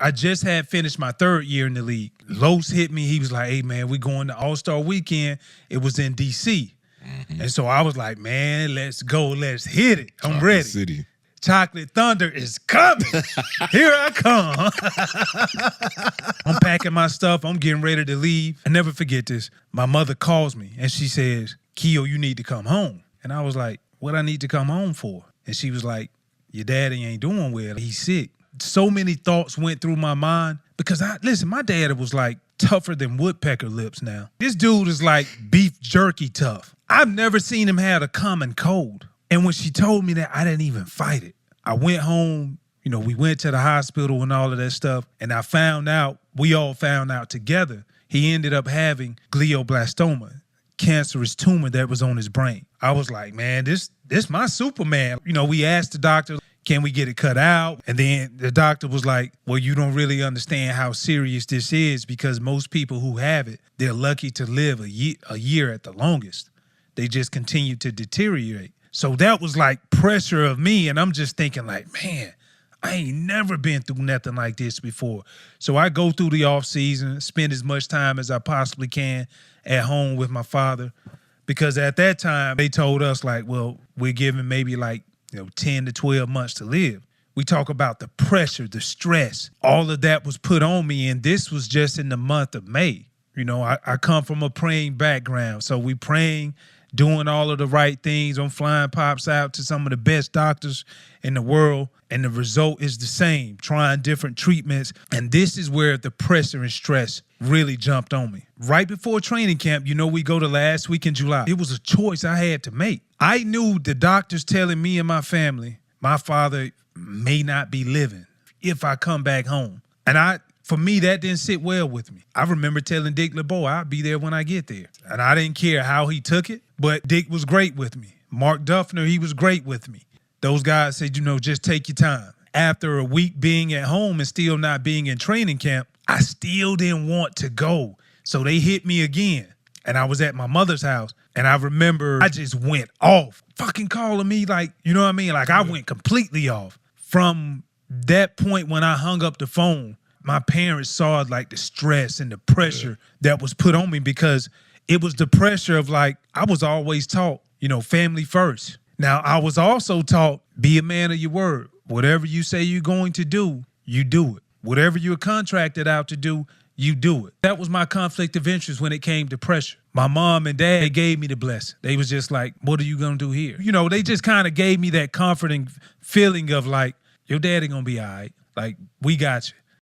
I just had finished my 3rd year in the league. Los hit me. He was like, hey, man, we going to All-Star Weekend. It was in D.C. And so I was like, man, let's go. Let's hit it. I'm Chocolate ready. City. Chocolate Thunder is coming. Here I come. I'm packing my stuff. I'm getting ready to leave. I never forget this. My mother calls me and she says, Keo, you need to come home. And I was like, what I need to come home for? And she was like, your daddy ain't doing well. He's sick. So many thoughts went through my mind because listen, my dad was like tougher than woodpecker lips now. This dude is like beef jerky tough. I've never seen him have a common cold. And when she told me that, I didn't even fight it. I went home, you know, we went to the hospital and all of that stuff. And I found out, we all found out together, he ended up having glioblastoma, cancerous tumor that was on his brain. I was like, man, this my Superman. You know, we asked the doctor, can we get it cut out? And then the doctor was like, well, you don't really understand how serious this is because most people who have it, they're lucky to live a year at the longest. They just continue to deteriorate. So that was like pressure of me. And I'm just thinking like, man, I ain't never been through nothing like this before. So I go through the off season, spend as much time as I possibly can at home with my father. Because at that time, they told us like, well, we're giving maybe like, 10 to 12 months to live. We talk about the pressure, the stress, all of that was put on me. And this was just in the month of May. You know, I come from a praying background. So we praying, doing all of the right things. I'm flying pops out to some of the best doctors in the world. And the result is the same, trying different treatments. And this is where the pressure and stress really jumped on me. Right before training camp, we go to last week in July. It was a choice I had to make. I knew the doctors telling me and my family, my father may not be living if I come back home. And for me, that didn't sit well with me. I remember telling Dick LeBeau, I'll be there when I get there. And I didn't care how he took it, but Dick was great with me. Mark Duffner, he was great with me. Those guys said, just take your time. After a week being at home and still not being in training camp, I still didn't want to go. So they hit me again. And I was at my mother's house. And I remember I just went off. Fucking calling me like, you know what I mean? Like I went completely off. From that point when I hung up the phone, my parents saw like the stress and the pressure that was put on me because it was the pressure of like, I was always taught, family first. Now, I was also taught, be a man of your word. Whatever you say you're going to do, you do it. Whatever you're contracted out to do, you do it. That was my conflict of interest when it came to pressure. My mom and dad, they gave me the blessing. They was just like, what are you going to do here? They just kind of gave me that comforting feeling of like, your daddy going to be all right. Like, we got you.